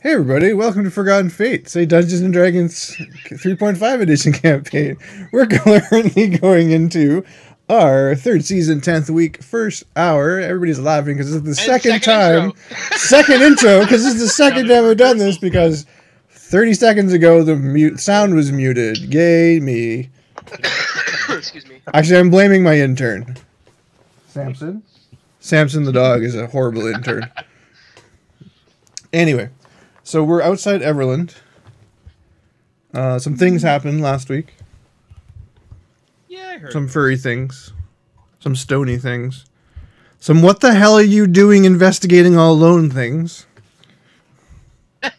Hey everybody, welcome to Forgotten Fates, a Dungeons & Dragons 3.5 edition campaign. We're currently going into our third season, 10th week, first hour. Everybody's laughing because this is the second time. Second intro, because this is the second time we've done this because 30 seconds ago the sound was muted. Yay me. Excuse me. Actually, I'm blaming my intern. Samson? Samson the dog is a horrible intern. Anyway. So we're outside Everland. Some things happened last week. Yeah, I heard. Some furry things. Some stony things. Some what the hell are you doing investigating all alone things. I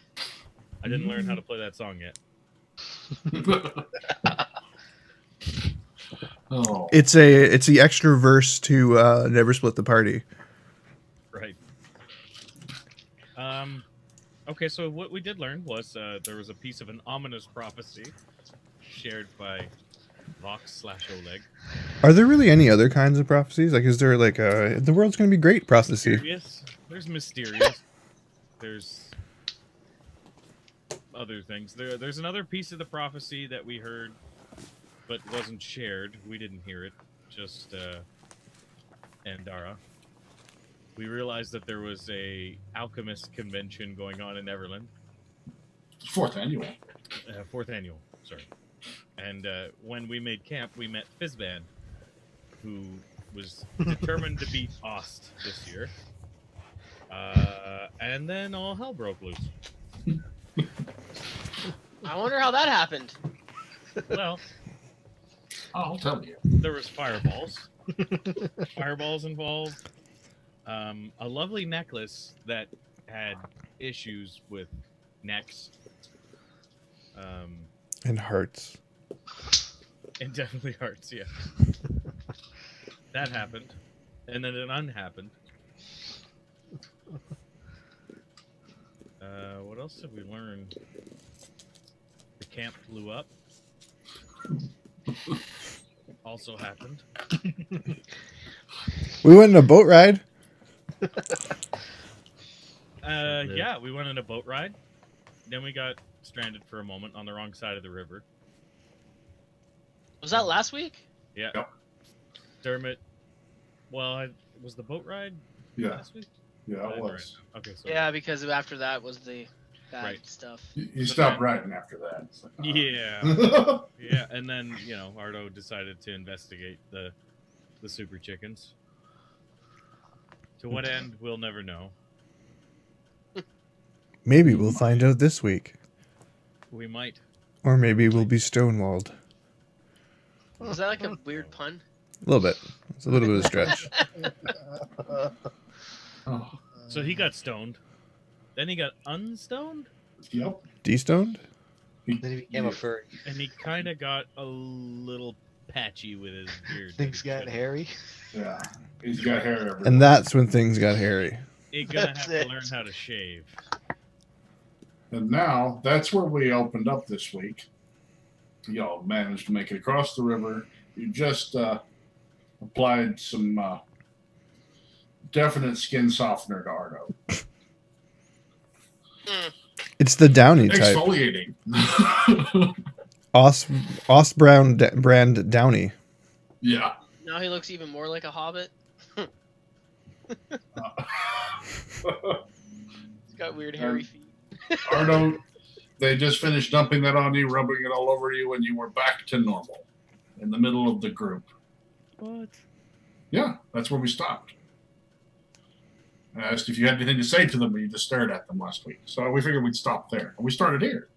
didn't learn how to play that song yet. Oh. It's the extra verse to Never Split the Party. Right. Okay, so what we did learn was there was a piece of an ominous prophecy shared by Vox/Oleg. Are there really any other kinds of prophecies? Like, is there like the world's going to be great prophecy? There's mysterious. There's other things. There's another piece of the prophecy that we heard, but wasn't shared. We didn't hear it. Just Andara. We realized that there was a alchemist convention going on in Everland. Fourth annual. Fourth annual, sorry. And when we made camp, we met Fizzban, who was determined to beat Ost this year. And then all hell broke loose. I wonder how that happened. Well, I'll tell you. there was fireballs. Fireballs involved. A lovely necklace that had issues with necks. And hearts. And definitely hearts, yeah. That happened. And then it unhappened. What else did we learn? The camp blew up. Also happened. We went on a boat ride. Yeah, we went on a boat ride. Then we got stranded for a moment on the wrong side of the river. Was that last week? Yeah. Yep. Dermot. Well, was the boat ride Yeah, last week? yeah, it was. Okay, so Yeah, because after that was the bad Right. stuff. You stopped writing after that. It's like, yeah, yeah, and then Ardo decided to investigate the super chickens. To what end, we'll never know. Maybe we'll find out this week. We might. Or maybe we'll be stonewalled. Was that like a weird pun? A little bit. It's a little bit of a stretch. Oh, So he got stoned. Then he got unstoned, yep. De-stoned? Then he became a furry. and he kind of got a little patchy with his beard. Things got hairy. Yeah, he's got hair everywhere. And that's when things got hairy. He's gonna That's have it. to learn how to shave. And now that's where we opened up this week. Y'all managed to make it across the river. You just applied some definite skin softener to Ardo. It's the Downy type. Exfoliating. Ost brand Downy. Yeah. Now he looks even more like a hobbit. He's got weird hairy feet. Ardo, they just finished dumping that on you, rubbing it all over you, and you were back to normal in the middle of the group. What? Yeah, that's where we stopped. I asked if you had anything to say to them, but you just stared at them last week. So we figured we'd stop there. And we started here.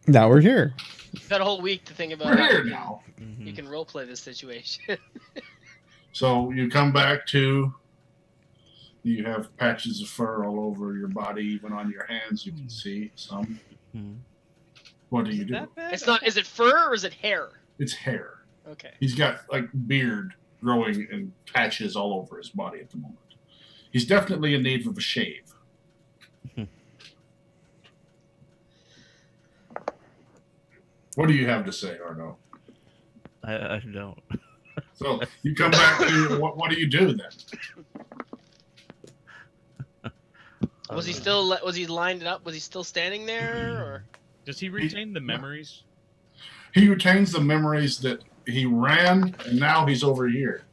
Now we're here. You've had a whole week to think about We're how here now. you can roleplay this situation. So you come back to, you have patches of fur all over your body, even on your hands. You can see some. What do you do? That bad? It's not. Is it fur or is it hair? It's hair. Okay. He's got like beard growing in patches all over his body at the moment. He's definitely in need of a shave. What do you have to say, Ardo? I don't. So you come back to what do you do then? Was he still? Was he lined up? Was he still standing there? Or Does he retain the memories? He retains the memories that he ran, and now he's over here.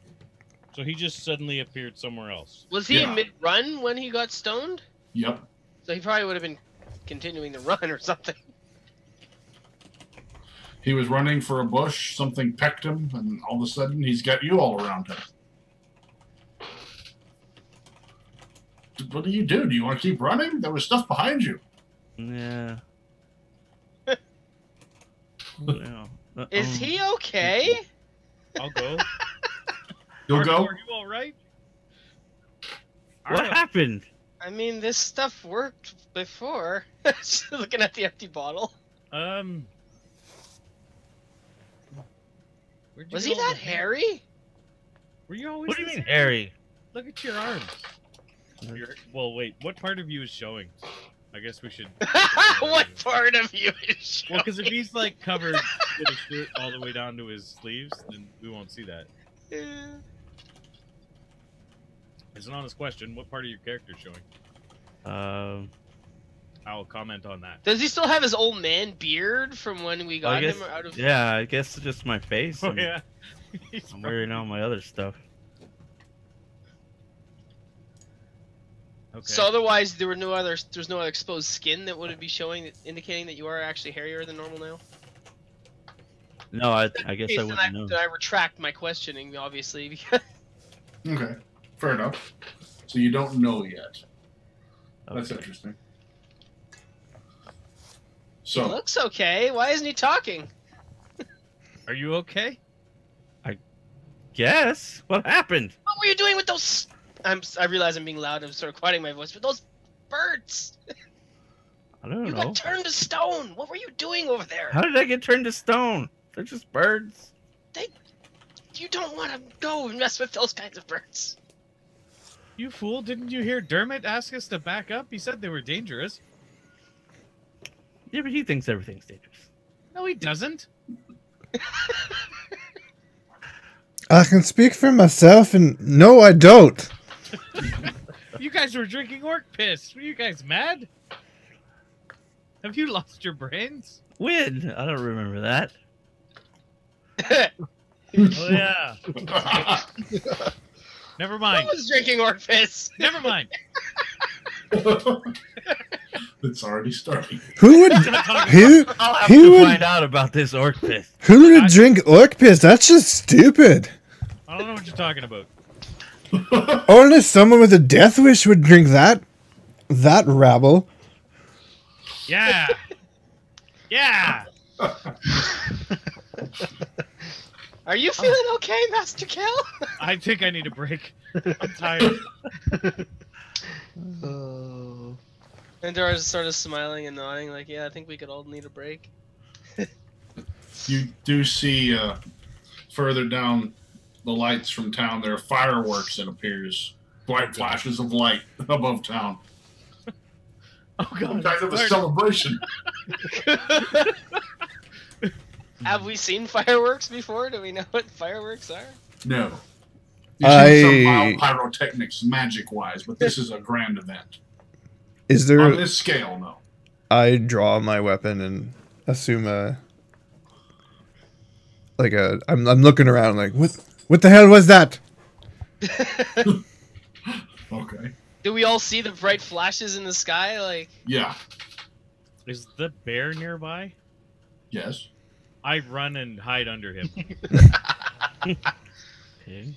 So he just suddenly appeared somewhere else. was he Yeah. mid-run when he got stoned? Yep. So he probably would have been continuing the run or something. He was running for a bush, something pecked him, and all of a sudden he's got you all around him. What do you do? Do you want to keep running? There was stuff behind you. Yeah. Yeah. Is he okay? I'll go. You'll Ardo, go? Are you all right? What Ardo, happened? I mean, this stuff worked before. Just looking at the empty bottle. where'd you Was get he all that the hair? hairy? Were you always? What do you this mean, hairy? Harry? Look at your arms. Well, wait. What part of you is showing? I guess we should. What part of you is Well, showing? because if he's like covered with a shirt all the way down to his sleeves, then we won't see that. It's an honest question. What part of your character is showing? I'll comment on that. Does he still have his old man beard from when we got guess, him out of? yeah, I guess it's just my face. Oh yeah. I'm wearing all my other stuff. Okay. So otherwise, there's no other exposed skin that would be showing, indicating that you are actually hairier than normal now. No, I guess I Then wouldn't know. then I retract my questioning, obviously. Because Okay. Fair enough. So you don't know yet. That's Okay. interesting. he So, looks okay. Why isn't he talking? Are you okay? Guess what happened? What were you doing with those? I realize I'm being loud. I'm sort of quieting my voice, but those birds. I don't You know. got turned to stone. What were you doing over there? How did I get turned to stone? They're just birds. You don't want to go and mess with those kinds of birds. You fool! Didn't you hear Dermot ask us to back up? He said they were dangerous. Yeah, but he thinks everything's dangerous. No, he doesn't. I can speak for myself, and no, I don't. You guys were drinking orc piss. Were you guys mad? Have you lost your brains? When? I don't remember that. Oh yeah. Never I mind. was drinking orc piss. Never mind. it's already starting. Who would who I'll have Who to would- find out about this orc piss. who would drink orc piss? That's just stupid. I don't know what you're talking about. Only someone with a death wish would drink that rabble. Yeah. Yeah. Are you feeling okay, Master Kel? I think I need a break. I'm tired. Oh. And Dora's sort of smiling and nodding, like, yeah, I think we could all need a break. You do see further down the lights from town, there are fireworks, it appears. Bright flashes of light above town. Oh god. Kind of a it's starting. celebration. Have we seen fireworks before? Do we know what fireworks are? No. You've seen some I- mild pyrotechnics, magic-wise, but this is a grand event. Is On there? this scale, no. I draw my weapon and assume I'm looking around like what the hell was that? Okay. Do we all see the bright flashes in the sky? Like, Yeah. Is the bear nearby? Yes. I run and hide under him. Okay.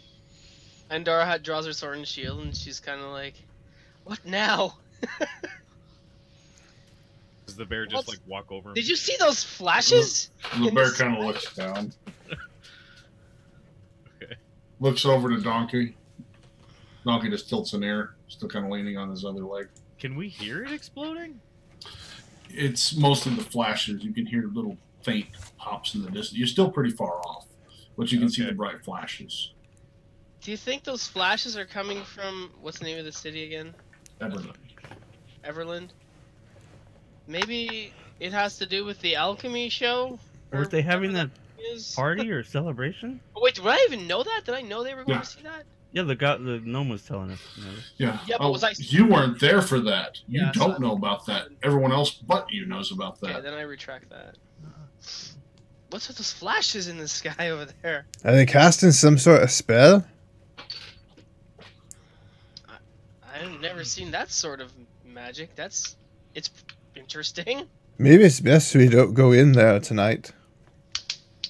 Andara draws her sword and shield, and she's kind of like, "What now?" Does the bear just What's- like walk over him? Did you see those flashes? The In bear the kind of sky? looks down. Okay. Looks over to Donkey. Donkey just tilts an ear, still kind of leaning on his other leg. Can we hear it exploding? It's mostly the flashes. You can hear little faint pops in the distance. You're still pretty far off, but you can see Okay. the bright flashes. Do you think those flashes are coming from what's the name of the city again? Everland. Everland. Maybe it has to do with the alchemy show. Weren't they having that Is? party or celebration? Oh, wait, did I even know that? Did I know they were going Yeah. to see that? Yeah, the gnome was telling us. Yeah. Yeah, but was I- You weren't there for that. You Yeah, so don't I'm- know about that. Everyone else but you knows about Okay, that. then I retract that. What's with those flashes in the sky over there? Are they casting some sort of spell? I've never seen that sort of magic. It's interesting. Maybe it's best we don't go in there tonight.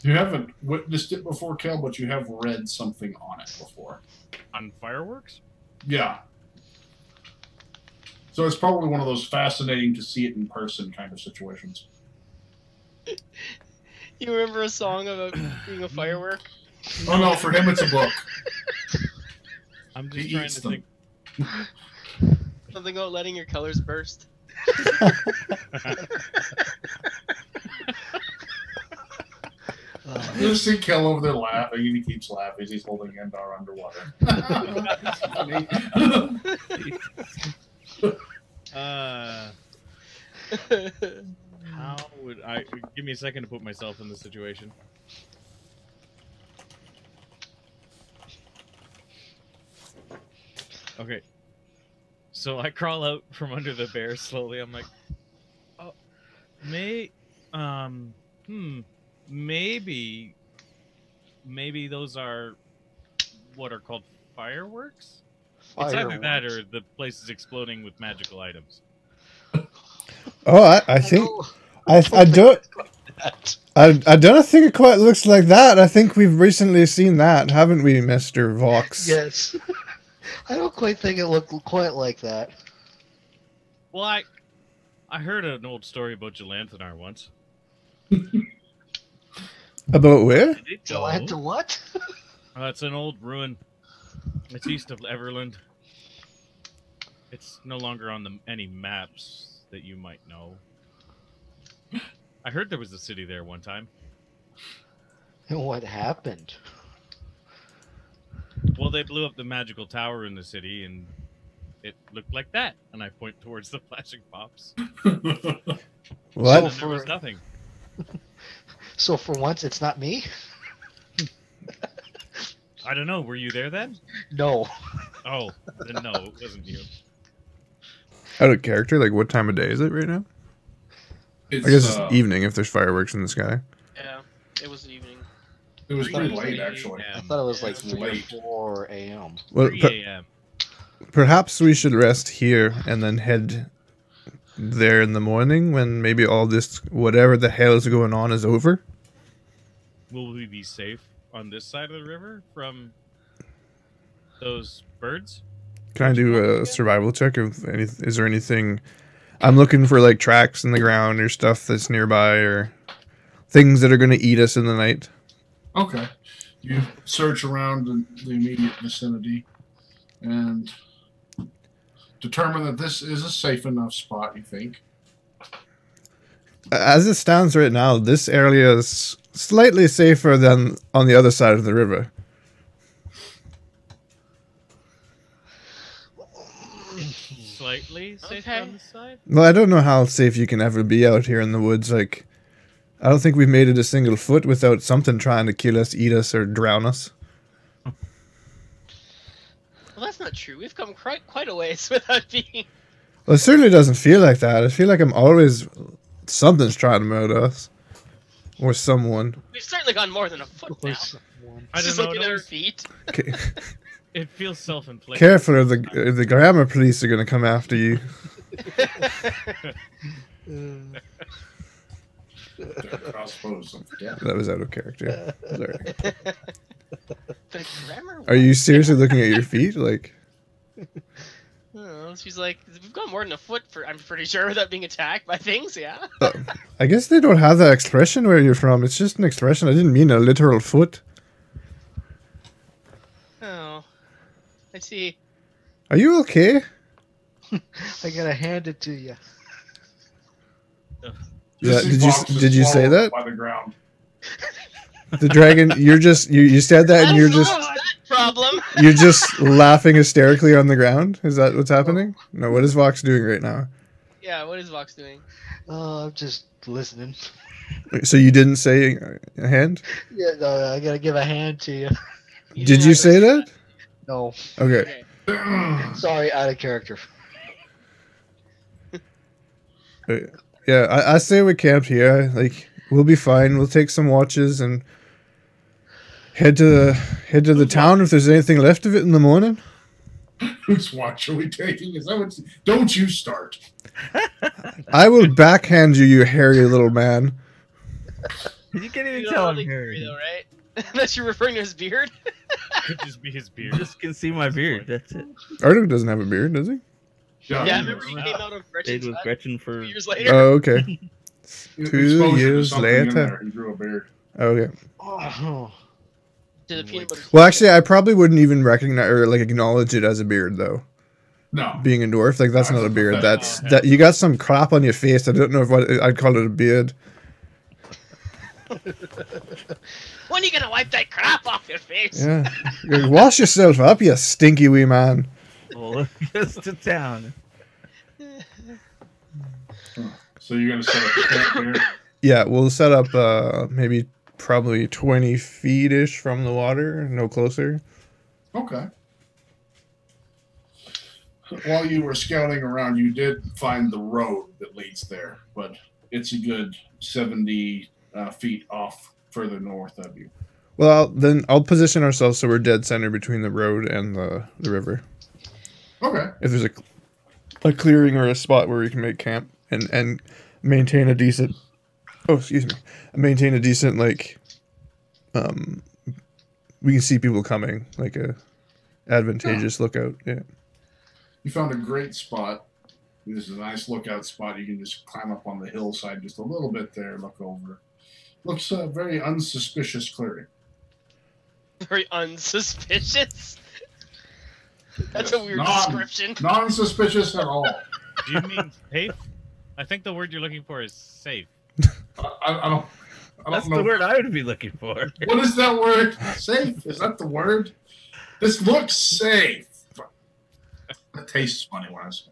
You haven't witnessed it before, Kel, but you have read something on it before. On fireworks? Yeah. So it's probably one of those fascinating to see it in person kind of situations. You remember a song about being a firework? Oh no, for him it's a book. I'm He just trying eats to them. think. Something about letting your colors burst. You just see Kel over there laughing, and he keeps laughing as he's holding Andara underwater. How would I... Give me a second to put myself in the situation. Okay. So I crawl out from under the bear slowly. I'm like, oh, maybe those are what are called fireworks? It's either that or the place is exploding with magical items. Oh, I think I don't think it quite looks like that. I think we've recently seen that, haven't we, Mr. Vox? Yes. I don't quite think it looked quite like that. Well, I heard an old story about Jelanthanar once. About where? To what? It's an old ruin. It's east of Everland. It's no longer on any maps that you might know. I heard there was a city there one time. And what happened? Well, they blew up the magical tower in the city, and it looked like that. And I point towards the flashing pops. What? And there was nothing. So for once, it's not me? I don't know. Were you there then? No. Oh, then no, it wasn't you. Out of character, like what time of day is it right now? I guess it's evening if there's fireworks in the sky. Yeah, it was evening. It was 3 pretty late, actually. I thought it was like It's 3 late. or 4 a.m. Well, 3 a.m. perhaps we should rest here and then head there in the morning when maybe all this, whatever the hell is going on, is over. Will we be safe on this side of the river from those birds? Can I do a survival check? Is there anything? I'm looking for like tracks in the ground or stuff that's nearby or things that are going to eat us in the night. Okay. You search around in the immediate vicinity and determine that this is a safe enough spot, you think. As it stands right now, this area is slightly safer than on the other side of the river. Slightly safer Okay. on this side? Well, I don't know how safe you can ever be out here in the woods. Like, I don't think we've made it a single foot without something trying to kill us, eat us, or drown us. Well, that's not true. We've come quite a ways without being. Well, it certainly doesn't feel like that. I feel like I'm always something's trying to murder us, or someone. We've certainly gone more than a foot now. I Just don't know. looking It, at our always- feet. it feels self-inflicted. Careful, or the grammar police are going to come after you. Crossbows of death. That was out of character. Sorry. The grammar. Are you seriously looking at your feet? Like, Oh, she's like, we've gone more than a foot for. I'm pretty sure without being attacked by things. Yeah. I guess they don't have that expression where you're from. It's just an expression. I didn't mean a literal foot. Oh, I see. Are you okay? I gotta hand it to you. Yeah, Just see Fox did you say swallowed that? by the ground? The dragon, you said that and That solves that problem. you're just laughing hysterically on the ground? Is that what's happening? No, what is Vox doing right now? Yeah. What is Vox doing? I'm just listening. So you didn't say a hand? Yeah, no, I gotta give a hand to you. Did you say that? No. Okay. Sorry, out of character. Yeah, I say we camped here. Like, we'll be fine. We'll take some watches and head to the town if there's anything left of it in the morning. Whose watch are we taking? Is that what? Don't you start. I will backhand you, you hairy little man. You can't even You tell don't I'm look hairy. though, right? Unless you're referring to his beard. Could just be his beard. You just can see my beard. That's it. Ardo doesn't have a beard, does he? Yeah, I he remember does. he came out of Stayed Gretchen's with hut Gretchen for 2 years later. Oh, okay. Exposure 2 to years something in later. there, He grew a beard. Okay. Oh. To the peanut butter. Well, actually, I probably wouldn't even recognize or like acknowledge it as a beard, though. No. Being a dwarf, like that's No, not a beard. no. That's that you got some crap on your face. I don't know if what I'd call it a beard. When are you gonna wipe that crap off your face? Yeah. Like, wash yourself up, you stinky wee man. well, just to town. So you're gonna set up a camp here? Yeah, we'll set up maybe probably 20 feet ish from the water, no closer. Okay. While you were scouting around, you did find the road that leads there, but it's a good 70 feet off further north of you. Well, then I'll position ourselves so we're dead center between the road and the river. Okay. If there's a clearing or a spot where we can make camp and maintain a decent maintain a decent like we can see people coming, like a advantageous lookout. Yeah. You found a great spot. This is a nice lookout spot. You can just climb up on the hillside just a little bit there, look over. Looks very unsuspicious clearing. Very unsuspicious. That's Yes, a weird description. Non-suspicious at all. Do you mean safe? I think the word you're looking for is safe. I don't That's know. the word I would be looking for. What is that word? Safe? Is that the word? This looks safe. That tastes funny when I say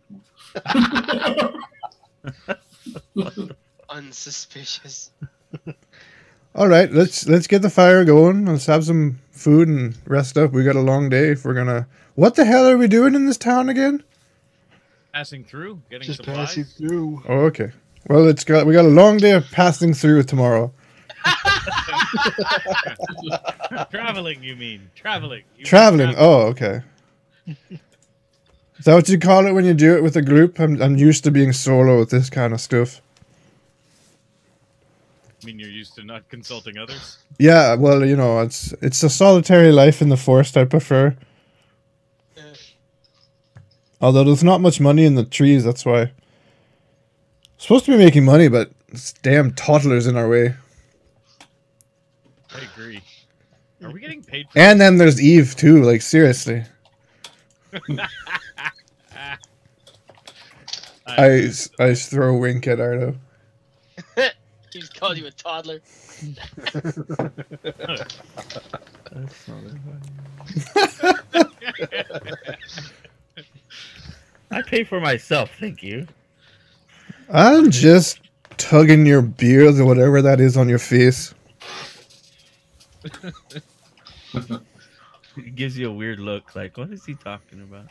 it. Unsuspicious. All right, let's get the fire going. Let's have some food and rest up. We got a long day if we're gonna. What the hell are we doing in this town again? Passing through, getting Just supplies. passing through. Oh, okay. Well, we got a long day of passing through tomorrow. Traveling, you mean? Traveling. You mean Traveling. Oh, okay. Is that what you call it when you do it with a group? I'm used to being solo with this kind of stuff. I mean, you're used to not consulting others? Yeah, well, you know, it's a solitary life in the forest I prefer. Although there's not much money in the trees, that's why. Supposed to be making money, but this damn toddler's in our way. I agree. Are we getting paid for And then there's Eve too, like seriously. I throw a wink at Ardo. He just called you a toddler. That's not that funny. I pay for myself, thank you. I'm just tugging your beard or whatever that is on your face. It gives you a weird look, like, what is he talking about?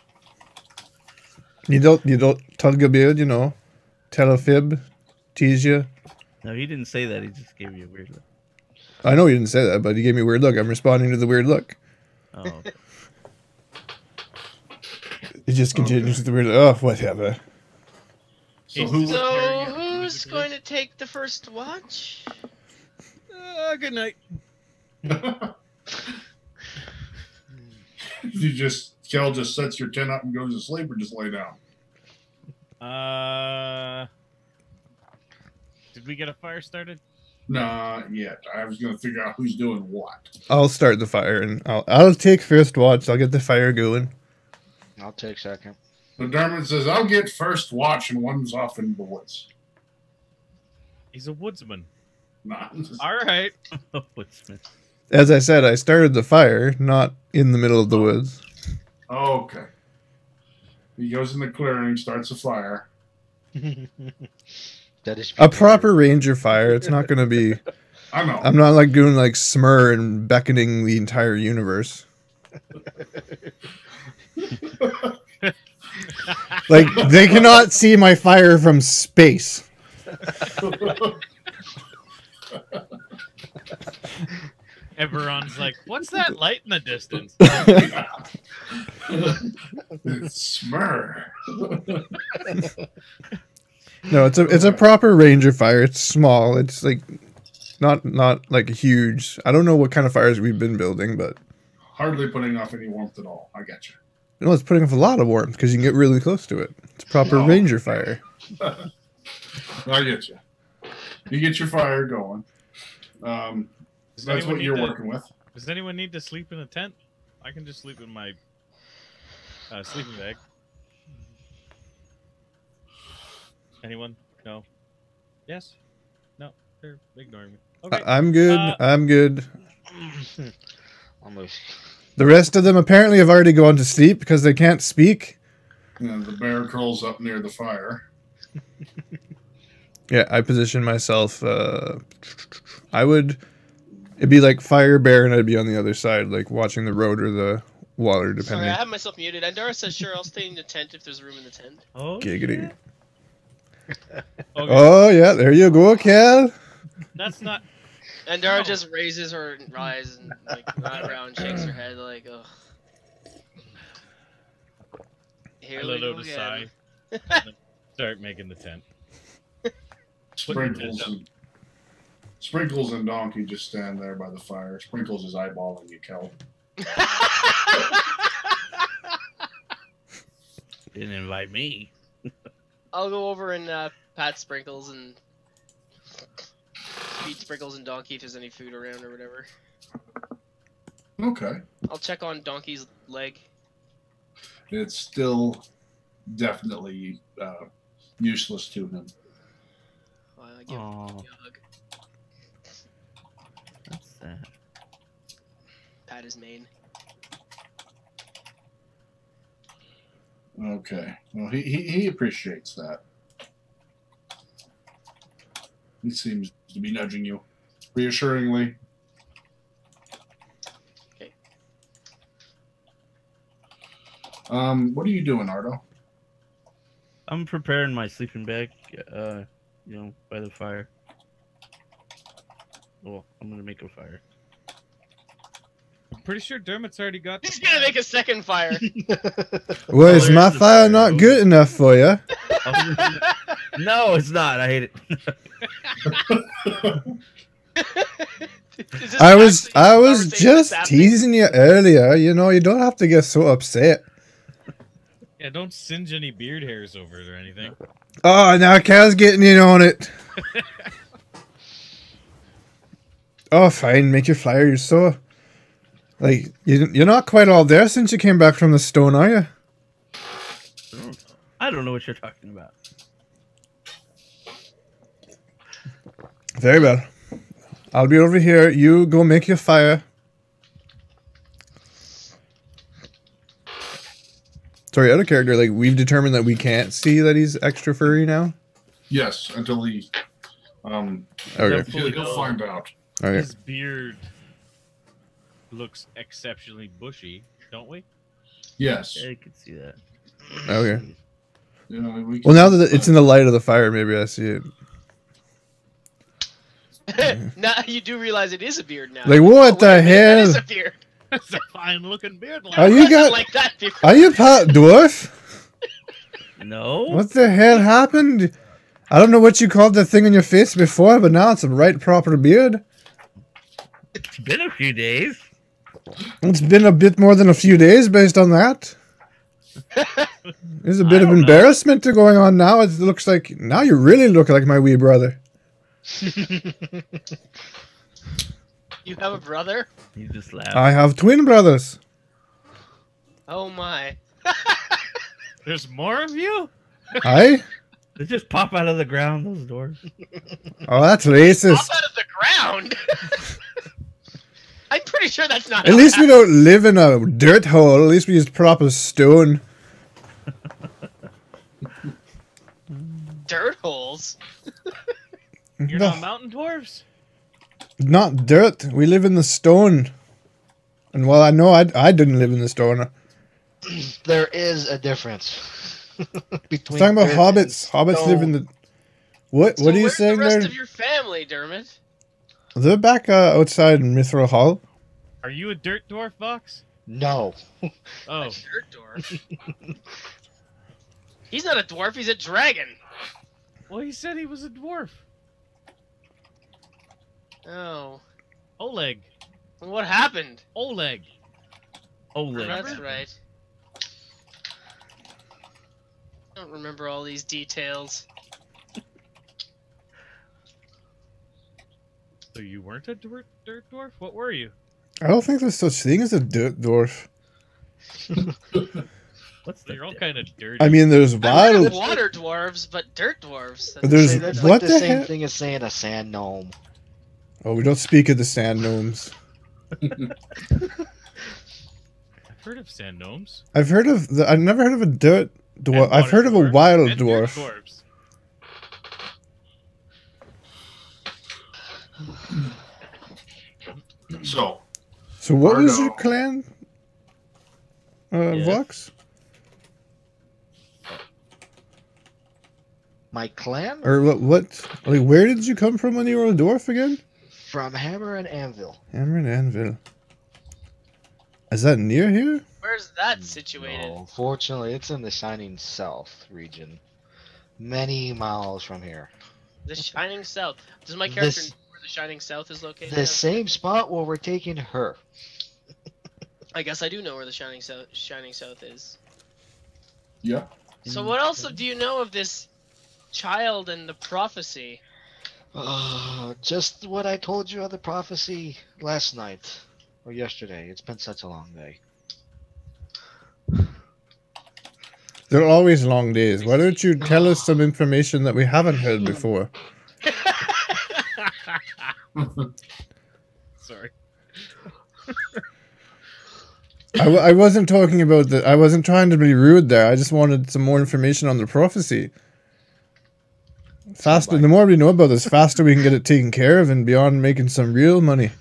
You don't tug a beard, you know. Tell a fib, tease you. No, he didn't say that, he just gave you a weird look. I know you didn't say that, but he gave me a weird look. I'm responding to the weird look. Oh, okay. It just continues with the weird. Oh, whatever. So who? So who's going to take the first watch? Good night. Kel just sets your tent up and goes to sleep, or just lay down? Did we get a fire started? Not yet. I was going to figure out who's doing what. I'll start the fire and I'll take first watch. I'll get the fire going. I'll take second. So Dermot says, "I'll get first watch," and one's off in the woods. He's a woodsman. Nah. All right. Woodsman. As I said, I started the fire, not in the middle of the woods. Okay. He goes in the clearing, starts a fire. That is A proper ranger fire. It's not going to be. I know. I'm not like doing like smur and beckoning the entire universe. Like, they cannot see my fire from space. Everyone's like, "What's that light in the distance?" It's Smur. No, it's a proper ranger fire. It's small. It's like not like huge. I don't know what kind of fires we've been building, but Hardly putting off any warmth at all. I got you. no, it's putting off a lot of warmth because you can get really close to it. It's a proper Oh. ranger fire. I get you. You get your fire going. Does That's anyone what need you're to- working with. Does anyone need to sleep in a tent? I can just sleep in my sleeping bag. Anyone? No. Yes. No. They're ignoring me. Okay. I'm good. I'm good. Almost. The rest of them apparently have already gone to sleep because they can't speak. And the bear curls up near the fire. Yeah, I position myself. It'd be like fire bear, and I'd be on the other side, like watching the road or the water, Sorry, depending. I have myself muted. Andara says, "Sure, I'll stay in the tent if there's room in the tent." Oh, Giggity. shit. Okay. Oh yeah, there you go, Cal. That's not. Andara No. just raises her eyes and like eyebrow and shakes her head like, "Ugh." Here I we let go out a again. sigh. Start making the tent. Sprinkles and Donkey just stand there by the fire. Sprinkles is eyeballing you, Kel. Didn't invite me. I'll go over and pat Sprinkles and feed Sprinkles and Donkey if there's any food around or whatever. Okay. I'll check on Donkey's leg. It's still definitely useless to him. I give him Aw, a hug. that's sad. Pat his mane. Okay. Well, he appreciates that. He seems to be nudging you reassuringly. Okay. What are you doing, Ardo? I'm preparing my sleeping bag, by the fire. Well, I'm gonna make a fire. I'm pretty sure Dermot's already got. He's gonna make a second fire. Well, is there's my the fire fire. not good enough for you? No, it's not. I hate it. Is this I was actually a conversation just that's happening? teasing you earlier. You know, you don't have to get so upset. Yeah, don't singe any beard hairs over it or anything. Oh, now Cal's getting in on it. Oh, fine. Make your fire. You're so... Like, you're not quite all there since you came back from the stone, are you? I don't know what you're talking about. Very well. I'll be over here. You go make your fire. Sorry, out of character, like, we've determined that we can't see that he's extra furry now? Yes, until he. Okay. He'll find out. Okay. His beard looks exceptionally bushy, don't we? Yes. Yeah, I can see that. Okay. You know, we Well, now that it's in the light of the fire, maybe I see it. Now you do realize it is a beard now. Like, what Oh, the wait a minute, that hell? is a beard. That's a fine looking beard. Are It you wasn't got- like that before. Are you part dwarf? No. What the hell happened? I don't know what you called the thing on your face before, but now it's a right proper beard. It's been a few days. It's been a bit more than a few days based on that. There's a bit I of don't know. embarrassment going on now. It looks like now you really look like my wee brother. You have a brother? You just laughed. I have twin brothers. Oh my. There's more of you? Aye? They just pop out of the ground, those doors. Oh, that's racist. Off out of the ground. I'm pretty sure that's not. At how least it we don't live in a dirt hole. At least we use proper stone. happened. Dirt holes. You're No, not mountain dwarves? not dirt. We live in the stone. And well, I know I didn't live in the stone. There is a difference between. Talking about dirt hobbits. and Hobbits live in stone. the. What So are you where's saying the rest there? of your family, Dermot? They're back outside in Mithril Hall. Are you a dirt dwarf, Vox? No. Oh, A dirt dwarf. He's not a dwarf. He's a dragon. well, he said he was a dwarf. Oh, Oleg. what happened? Oleg. Oleg. That's right. I don't remember all these details. So you weren't a dirt dwarf? What were you? I don't think there's such thing as a dirt dwarf. What's You're all the kind of dirty. I mean, there's I've heard wild. of water dwarves, but dirt dwarves. There's- That's what like the the same heck? thing as saying a sand gnome. Oh, we don't speak of the sand gnomes. I've heard of sand gnomes. I've heard of the. I've never heard of a dirt dwarf. And I've water heard of a dwarves, wild and dirt dwarf. dwarves. So, So what was Ardo. your clan? Yes. Vox? My clan? Or what? Like, where did you come from when you were a dwarf again? From Hammer and Anvil. Hammer and Anvil. Is that near here? Where's that situated? No, fortunately, it's in the Shining South region. Many miles from here. The Shining South. Does my character This- know where the Shining South is located? The at? same spot where we're taking her. I guess I do know where the Shining South is. yeah. So what else do you know of this child and the prophecy? Just what I told you of the prophecy last night. Or yesterday. It's been such a long day. They're always long days. Why don't you tell us some information that we haven't heard before? Sorry. I wasn't talking about the. I wasn't trying to be rude there. I just wanted some more information on the prophecy. Faster, the more we know about this, faster we can get it taken care of and beyond making some real money.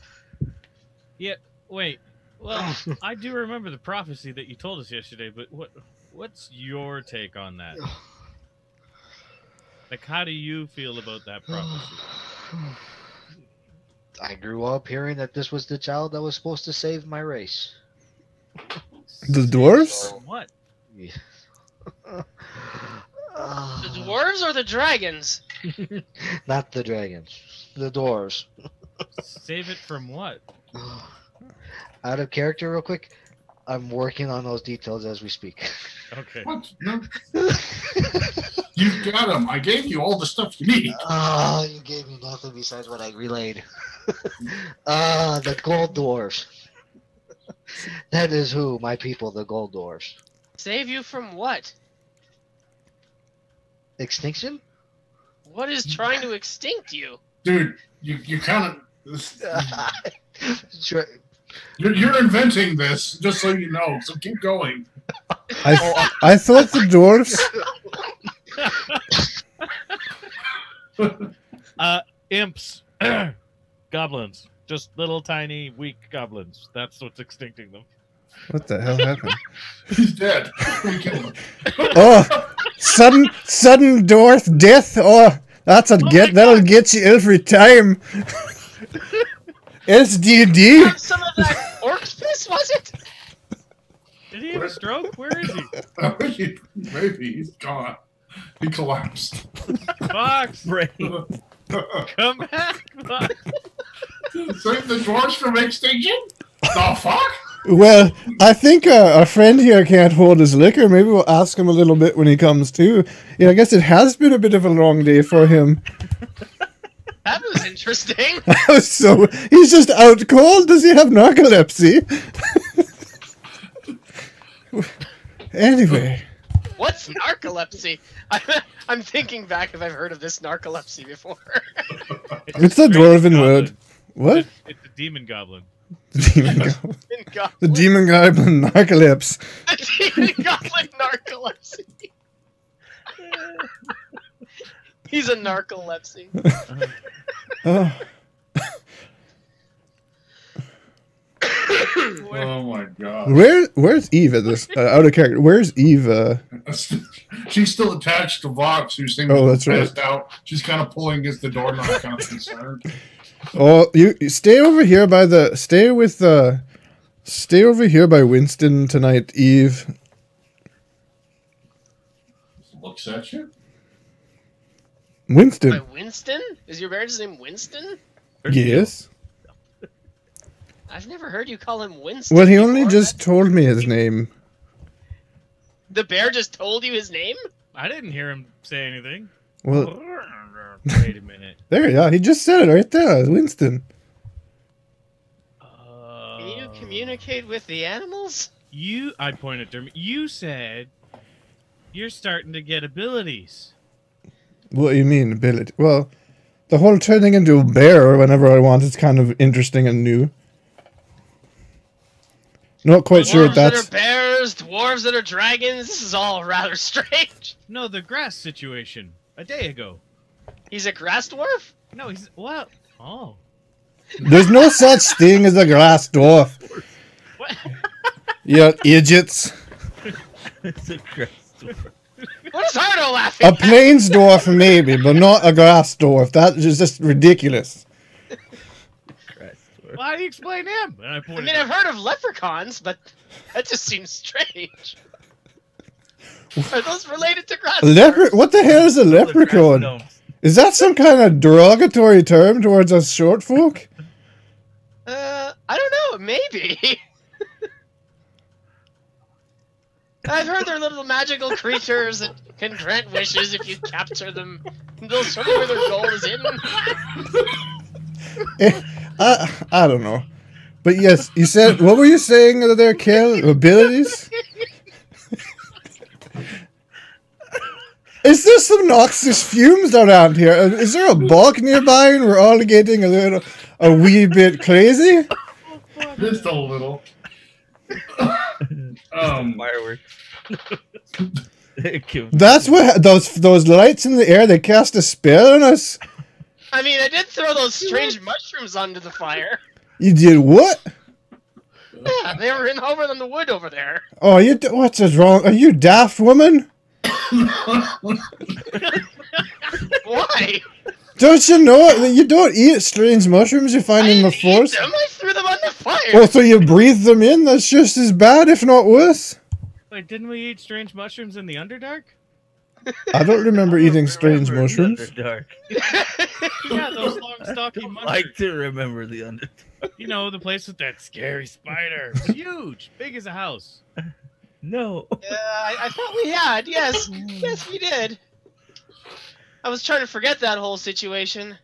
Yeah. Wait. Well, I do remember the prophecy that you told us yesterday, but what's your take on that? Like, how do you feel about that prophecy? I grew up hearing that this was the child that was supposed to save my race. The dwarves? From what? Yeah. The dwarves or the dragons? Not the dragons. The dwarves. Save it from what? Out of character, real quick. I'm working on those details as we speak. Okay. What? No. You've got them. I gave you all the stuff you need. Oh, you gave me nothing besides what I relayed. The gold dwarves. That is who, my people, the gold dwarves. Save you from what? Extinction? What is trying to extinct you? Dude, you kind of... Sure. You're inventing this, just so you know, so keep going. I thought the dwarves. Imps. Goblins. Just little tiny weak goblins. That's what's extincting them. What the hell happened? He's dead. We killed him. Oh, sudden dwarf death. Oh, that's that'll get you every time. SDD. Have some of that orc piss, was it? Did he have a stroke? Where is he? Maybe he's gone. He collapsed. Fox! brain? Come back, Fox! Save the dwarves from extinction? The fuck? Well, I think our friend here can't hold his liquor. Maybe we'll ask him a little bit when he comes to. Yeah, I guess it has been a bit of a long day for him. That was interesting. So he's just out cold. Does he have narcolepsy? Anyway, What's narcolepsy? I'm thinking back if I've heard of this narcolepsy before. it's a dwarven word. What? It's a demon goblin. The demon goblin narcolepsy. The demon goblin narcolepsy. He's a narcolepsy. Oh. Well, Oh my god. Where's Eve at this out of character? Where's Eve? She's still attached to Vox, who seems Oh, that's right. passed out. She's kind of pulling against the door, not kind of concerned. Oh, you stay over here by the stay over here by Winston tonight, Eve. Looks at you. Winston. By Winston? Is your bear's name Winston? Yes. I've never heard you call him Winston. Well, he only before. just told me his name. The bear just told you his name? I didn't hear him say anything. Well, Wait a minute. there you are. He just said it right there. It's Winston. Can you communicate with the animals? I point at Dermot. You said you're starting to get abilities. What do you mean, ability? Well, the whole turning into a bear whenever I want is kind of interesting and new. Not quite sure what Dwarves that that's... are bears, dwarves that are dragons. This is all rather strange. No, the grass situation. A day ago. He's a grass dwarf? No, he's what? Oh. There's no such thing as a grass dwarf. What? You idiots. It's a grass dwarf. What is Ardo laughing A at? plains dwarf maybe, but not a grass dwarf. That is just ridiculous. Grass dwarf. Well, how do you explain him? And I I pointed mean, I've heard of leprechauns, but that just seems strange. Are those related to grass dwarfs? What the hell is a The grass leprechaun? gnomes. Is that some kind of derogatory term towards us short folk? I don't know, maybe. I've heard they're little magical creatures that can grant wishes if you capture them. They'll show you where their goal is in. I don't know. But yes, you said, what were you saying there, Kel? Abilities? Is there some noxious fumes around here? Is there a bog nearby and we're all getting a wee bit crazy? Just a little. Fireworks. That's what those lights in the air. They cast a spell on us. I mean, I did throw those strange mushrooms onto the fire. You did what? Yeah, they were over on the wood over there. Oh, what's wrong? Are you daft, woman? Why? Don't you know that you don't eat strange mushrooms you find I in the didn't eat forest? them. I threw them on the fire. Oh, so you breathe them in? That's just as bad, if not worse. Wait, didn't we eat strange mushrooms in the Underdark? I don't remember eating strange Remember the mushrooms. Underdark. Yeah, those long, stocky Don't mushrooms. like to remember the Underdark. You know, the place with that scary spider. It's huge, big as a house. No. I thought we had. Yes, yes, we did. I was trying to forget that whole situation.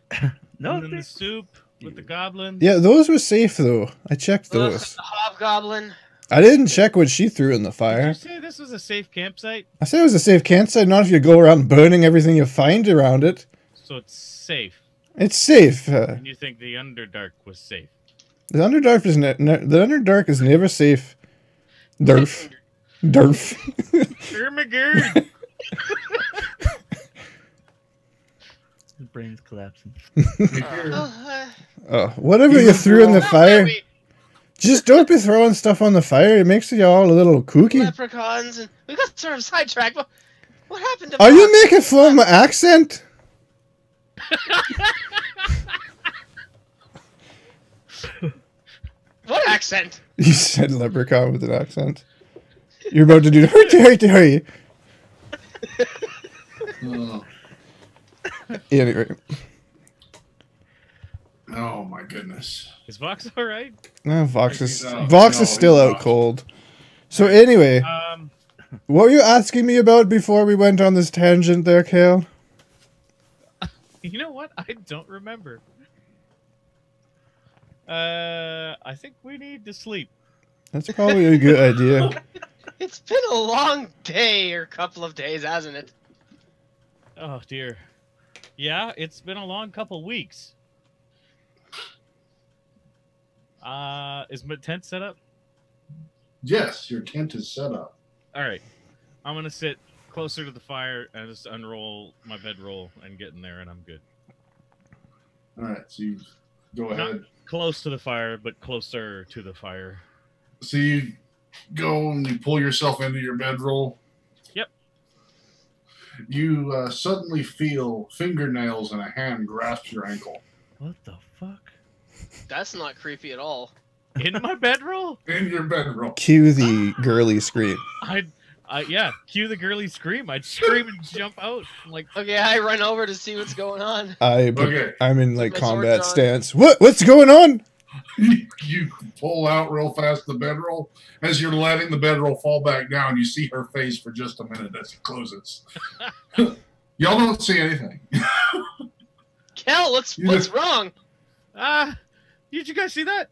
No. And then the soup with the goblin. Yeah, those were safe, though. I checked those. The hobgoblin. I didn't check what she threw in the Did fire. you say this was a safe campsite? I said it was a safe campsite, not if you go around burning everything you find around it. So it's safe. It's safe. And you think the Underdark was safe? The Underdark is the Underdark is never safe. Derf. Derf. Ermagerd! His brain's collapsing. Whatever you threw in the fire, just don't be throwing stuff on the fire. It makes you all a little kooky. Leprechauns, and we got sort of sidetracked. But what happened to? Are you Fox? making fun of my accent? What accent? You said leprechaun with an accent. You're about to do hurry. Oh. Anyway, Oh my goodness. Is Vox alright? Vox He's is out. Vox No, is still he's out not. cold. So anyway, what were you asking me about before we went on this tangent there, Kale? You know what? I don't remember. I think we need to sleep. That's probably a good idea. It's been a long day or couple of days, hasn't it? Oh dear. Yeah, it's been a long couple weeks. Is my tent set up? Yes, your tent is set up. Alright. I'm gonna sit closer to the fire and just unroll my bedroll and get in there and I'm good. All right, so you go Not ahead. close to the fire, but closer to the fire. So you go and you pull yourself into your bedroll. Yep. You suddenly feel fingernails and a hand grasp your ankle. What the fuck? That's not creepy at all. In my bedroll? In your bedroll. Cue the girly scream. Yeah, cue the girly scream. I'd scream and jump out. I'm like, Okay, I run over to see what's going on. Okay. I'm in like Put my sword combat on. stance. What's going on? You pull out real fast the bedroll. As you're letting the bedroll fall back down, you see her face for just a minute as it closes. Y'all don't see anything. Kel, what's wrong? Did you guys see that?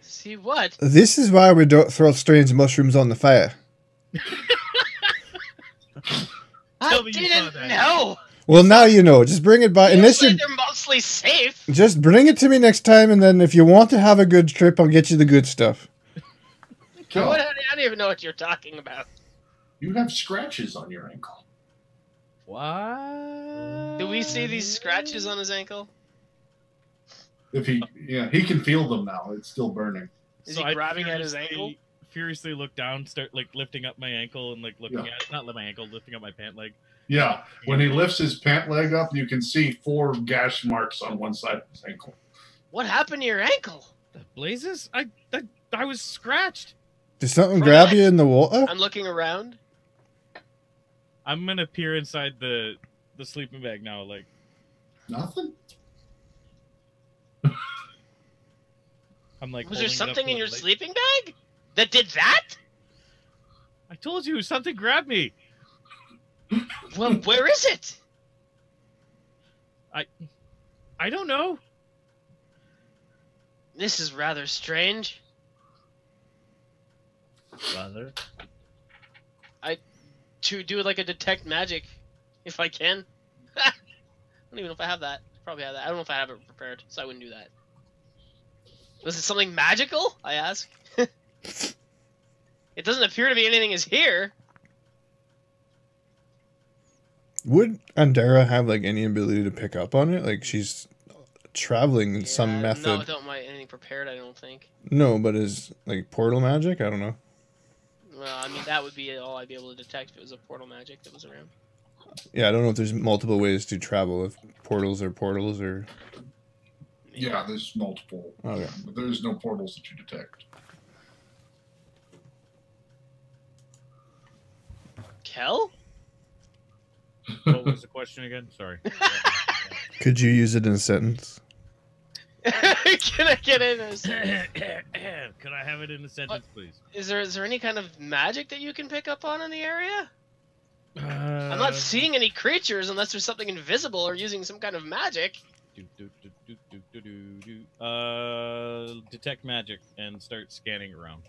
See what? This is why we don't throw strange mushrooms on the fire. I Tell me you saw didn't that. know. Well, now you know. Just bring it by. Unless Usually you they're mostly safe. just bring it to me next time, and then if you want to have a good trip, I'll get you the good stuff. Kel, What? I don't even know what you're talking about. you have scratches on your ankle. What? Do we see these scratches on his ankle? If he can feel them now. It's still burning. Is he grabbing at his ankle? Furiously look down, start like lifting up my ankle and like looking at it. Not my ankle, lifting up my pant leg. Yeah. When he lifts his pant leg up, you can see 4 gash marks on one side of his ankle. What happened to your ankle? The blazes? I was scratched. Did something grab you in the water? I'm looking around. I'm gonna peer inside the sleeping bag now. Like, Nothing? I'm like. Was there holding it up something to in the your light. sleeping bag that did that? I told you something grabbed me. Well, where is it? I don't know. This is rather strange. Rather. To do like a detect magic, if I can. I don't even know if I have that. Probably have that. I don't know if I have it prepared, so I wouldn't do that. Was it something magical? I ask. It doesn't appear to be anything is here. Would Andara have like any ability to pick up on it? Like she's traveling in some method. No, I don't mind anything prepared. I don't think. No, but is like portal magic? I don't know. Well, I mean that would be all I'd be able to detect if it was a portal magic that was around. Yeah, I don't know if there's multiple ways to travel with portals or. Yeah, there's multiple. Okay. But there's no portals that you detect. Kel? What was the question again? Sorry. Could you use it in a sentence? Can I get in a second? Could I have it in a sentence, please? Is there any kind of magic that you can pick up on in the area? I'm not seeing any creatures unless there's something invisible or using some kind of magic. Detect magic and start scanning around.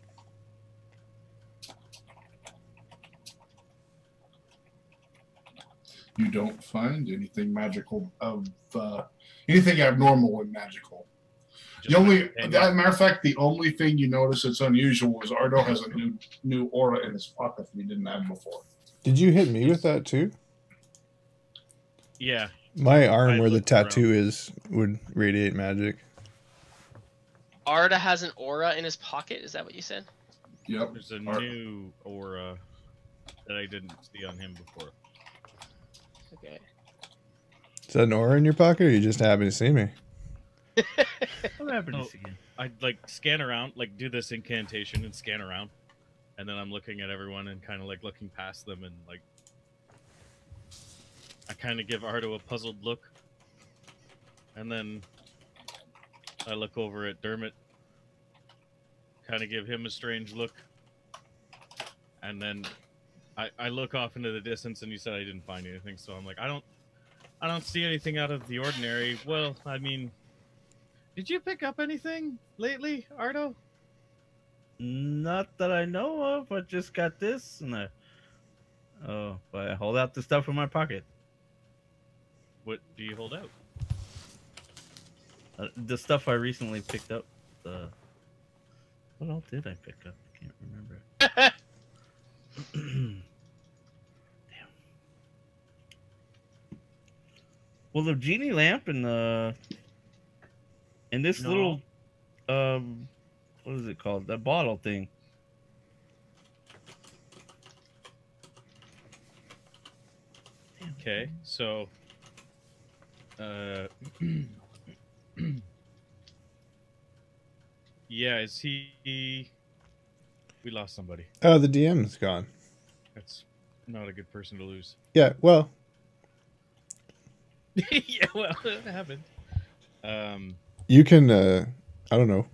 You don't find anything magical anything abnormal and magical. The only, matter of fact, the only thing you notice that's unusual is Ardo has a new aura in his pocket that he didn't have before. Did you hit me with that too? Yeah. My arm I where the looked tattoo is would radiate magic. Arda has an aura in his pocket. Is that what you said? Yep. There's a new aura that I didn't see on him before. Okay. Is that an aura in your pocket, or you just happen to see me? I'm happy to Oh. see you. I'd like scan around, like do this incantation and scan around. And then I'm looking at everyone and kind of like looking past them and like I kind of give Ardo a puzzled look. And then I look over at Dermot. Kind of give him a strange look. And then I look off into the distance and you said I didn't find anything, so I'm like, I don't see anything out of the ordinary. Well, I mean, did you pick up anything lately, Ardo? Not that I know of. I just got this, and but I hold out the stuff in my pocket. What do you hold out? The stuff I recently picked up. What else did I pick up? I can't remember. Damn. Well, the genie lamp and this No. little what is it called? That bottle thing. Okay, so yeah, is he? We lost somebody. Oh, the DM's gone. That's not a good person to lose. Yeah, well, Yeah, well, it happened. you can, I don't know.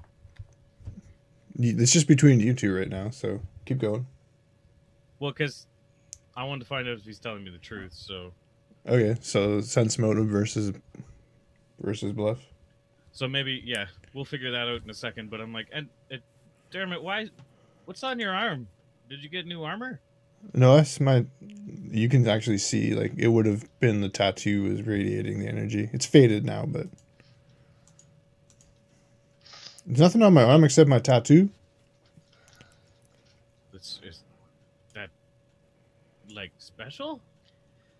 It's just between you two right now, so keep going. Well, because I wanted to find out if he's telling me the truth. So, Okay, so sense motive versus bluff. so maybe yeah, we'll figure that out in a second. But I'm like, and Dermot, why? What's on your arm? Did you get new armor? No, that's my. You can actually see, like, it would have been the tattoo was radiating the energy. It's faded now, but there's nothing on my arm except my tattoo. Is that like special?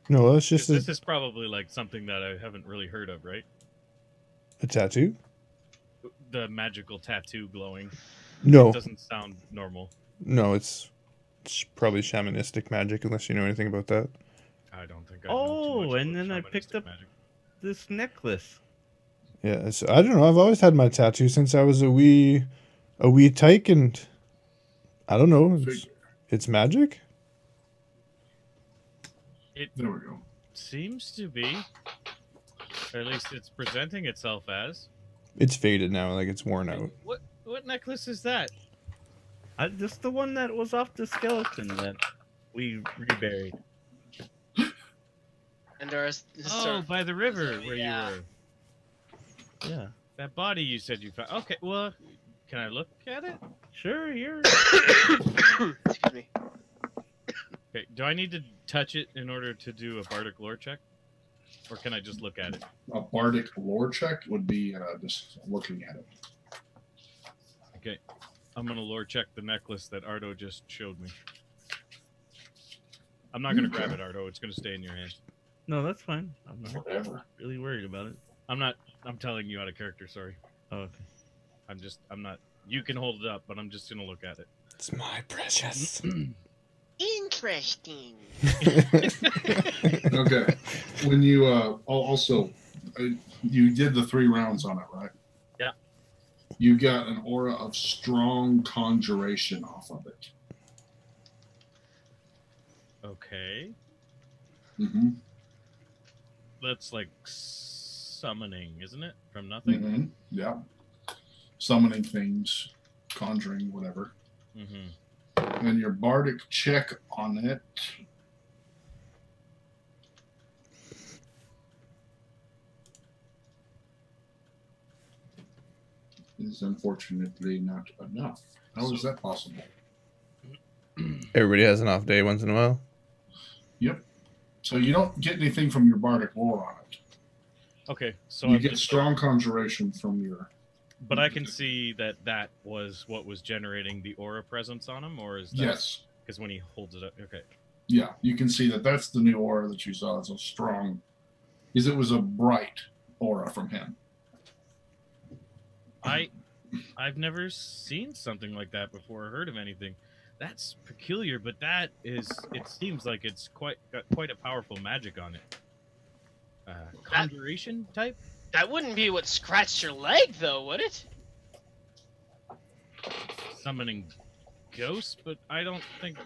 No, it's 'Cause just this is probably like something that I haven't really heard of, right? a tattoo. The magical tattoo glowing. No, It doesn't sound normal. no, it's probably shamanistic magic, unless you know anything about that. I don't think I know too much and about then I picked shamanistic up magic. this necklace. Yeah, so I don't know. I've always had my tattoo since I was a wee tyke, and I don't know. It's magic. It There we go. seems to be. Or at least it's presenting itself as. It's faded now, like it's worn out. What necklace is that? Just the one that was off the skeleton that we reburied. Andara. Oh, by the river where Yeah. you were. Yeah, That body you said you found. Okay, well, can I look at it? sure. Here. Excuse me. Okay, do I need to touch it in order to do a bardic lore check? Or can I just look at it? A bardic lore check would be just looking at it. Okay, I'm gonna lore check the necklace that Ardo just showed me. I'm not gonna grab it, Ardo. It's gonna stay in your hand. No, that's fine. I'm not Whatever. really worried about it. I'm telling you out of character, sorry. Oh, okay. I'm not. You can hold it up, but I'm just gonna look at it. It's my precious. Interesting. Okay. When you also you did the 3 rounds on it, right? Yeah. You got an aura of strong conjuration off of it. Okay. Mm-hmm. That's like summoning, isn't it? From nothing? Mm-hmm. Yeah. Summoning things, conjuring, whatever. Mm-hmm. And your bardic check on it is unfortunately not enough. How is that possible? Everybody has an off day once in a while. Yep. So you don't get anything from your bardic lore on it. Okay, so You I'm get just- strong conjuration from your. But I can see that was what was generating the aura presence on him, or is that Yes. because when he holds it up? Okay. Yeah, you can see that that's the new aura that you saw. It's a strong, because it was a bright aura from him. I've never seen something like that before or heard of anything. That's peculiar, but that is it seems like it's got quite a powerful magic on it. Conjuration type? That wouldn't be what scratched your leg, though, would it? Summoning ghosts, but I don't think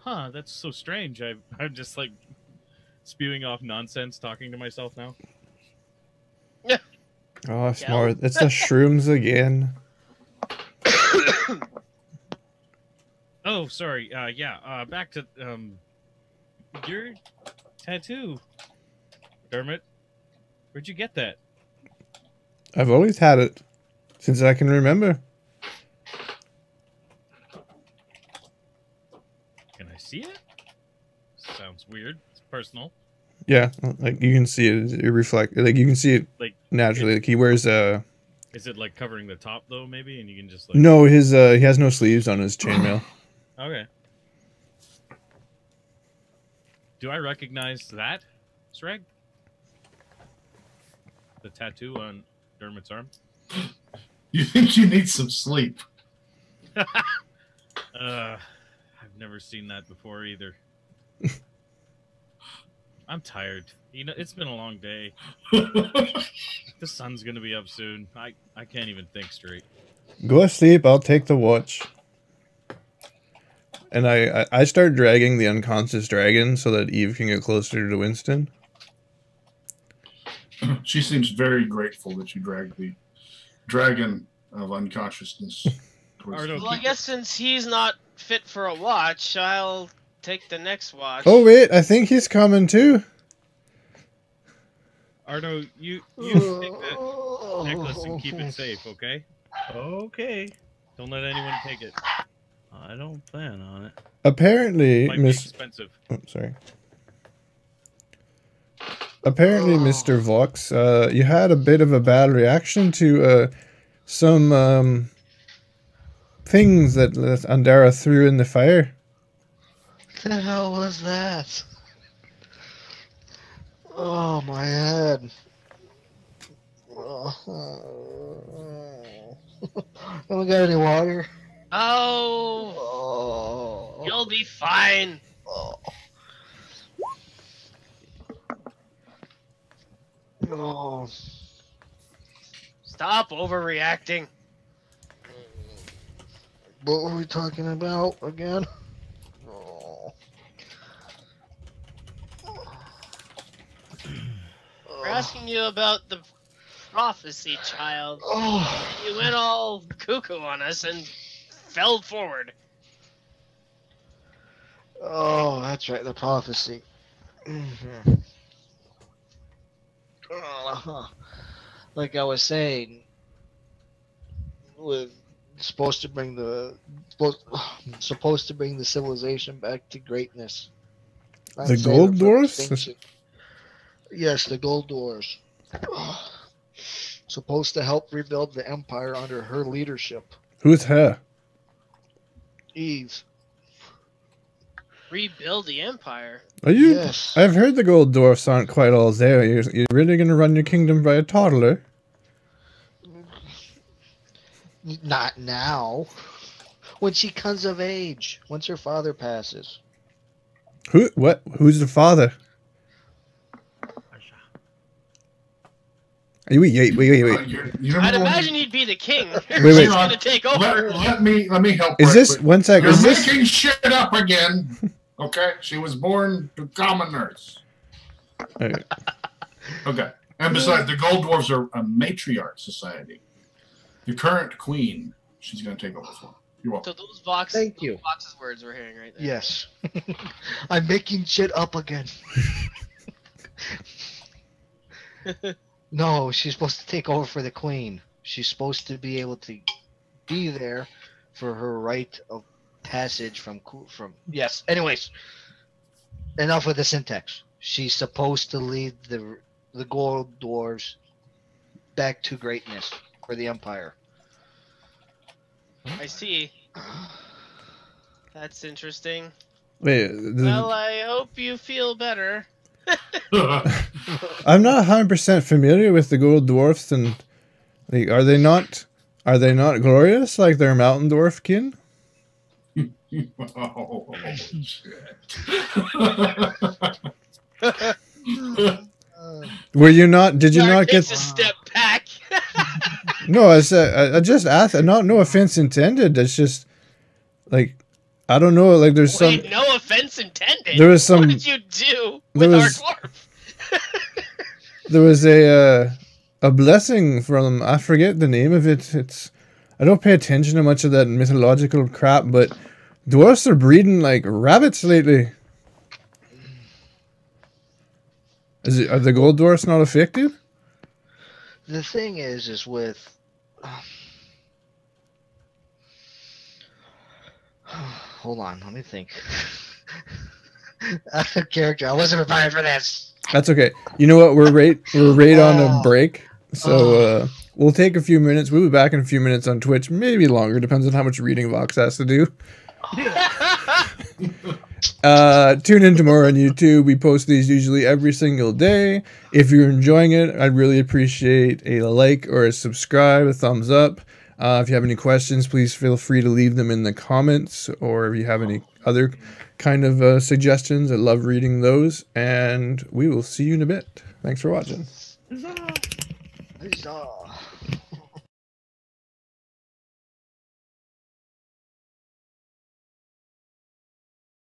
that's so strange. I'm just like spewing off nonsense talking to myself now. Oh, it's more. It's the shrooms again. Oh, sorry. Back to your tattoo, Dermot. Where'd you get that? I've always had it since I can remember. Can I see it? Sounds weird. It's personal. Yeah, like you can see it. It reflect. Like you can see it Like naturally. Like he wears is it like covering the top though? Maybe, and you can just like. No, his he has no sleeves on his chainmail. Okay. Do I recognize that, Sragg? The tattoo on Dermot's arm? You think you need some sleep? I've never seen that before either. I'm tired. You know, it's been a long day. The sun's gonna be up soon. I can't even think straight. Go to sleep. I'll take the watch. And I start dragging the unconscious dragon so that Eve can get closer to Winston. She seems very grateful that you dragged the dragon of unconsciousness. Ardo, Well, I guess since he's not fit for a watch, I'll take the next watch. Oh wait, I think he's coming too. Ardo, you take that necklace and keep it safe, okay? Okay. Don't let anyone take it. I don't plan on it. Apparently, Might be expensive. Oh, sorry. Apparently, Mr. Vox, you had a bit of a bad reaction to some things that Andara threw in the fire. What the hell was that? Oh, my head. Haven't got any water? Oh, Oh. you'll be fine. Oh. Stop overreacting. What were we talking about again? Oh. We're asking you about the prophecy, child. Oh. You went all cuckoo on us and fell forward. Oh, that's right, the prophecy. Mm-hmm. Like I was saying, with supposed to bring the civilization back to greatness. The gold dwarfs? Yes, the gold dwarfs. Supposed to help rebuild the empire under her leadership. Who's her? Eve. Rebuild the empire. Are you? Yes. I've heard the gold dwarfs aren't quite all there. You're really going to run your kingdom by a toddler? Not now. When she comes of age. Once her father passes. Who? What? Who's the father? Wait. I'd imagine he'd be the king. Wait. He's gonna take over. Let me help. Is right this quick. one sec? You're Is this? making shit up again. Okay, she was born to commoners. Okay. Okay, and besides, the Gold Dwarves are a matriarch society. The current queen, she's going to take over for. You're welcome. So those Vox's Thank you. words we're hearing right there. Yes. I'm making shit up again. No, she's supposed to take over for the queen. She's supposed to be able to be there for her rite of passage from yes. Anyways, enough with the syntax. She's supposed to lead the gold dwarves back to greatness for the empire. I see. That's interesting. Wait. Well, I hope you feel better. I'm not 100% familiar with the gold dwarfs, and like, are they not glorious like their mountain dwarf kin? Oh, shit. Were you not? Did you not takes get? a step back. No, I said I just asked. No offense intended. It's just like I don't know. Like there's Wait, some. no offense intended. There was some. What did you do there with was- our dwarf? There was a blessing from I forget the name of it. It's I don't pay attention to much of that mythological crap, but dwarfs are breeding like rabbits lately. Are the gold dwarfs not affected? The thing is with hold on, let me think. Character, I wasn't prepared for this. That's okay. You know what? We're right on a break, so we'll take a few minutes. We'll be back in a few minutes on Twitch, maybe longer, depends on how much reading Vox has to do. Tune in tomorrow on YouTube. We post these usually every single day. If you're enjoying it, I'd really appreciate a like or a subscribe, a thumbs up. If you have any questions, please feel free to leave them in the comments, or if you have any other kind of suggestions, I love reading those, and we will see you in a bit. Thanks for watching. Huzzah.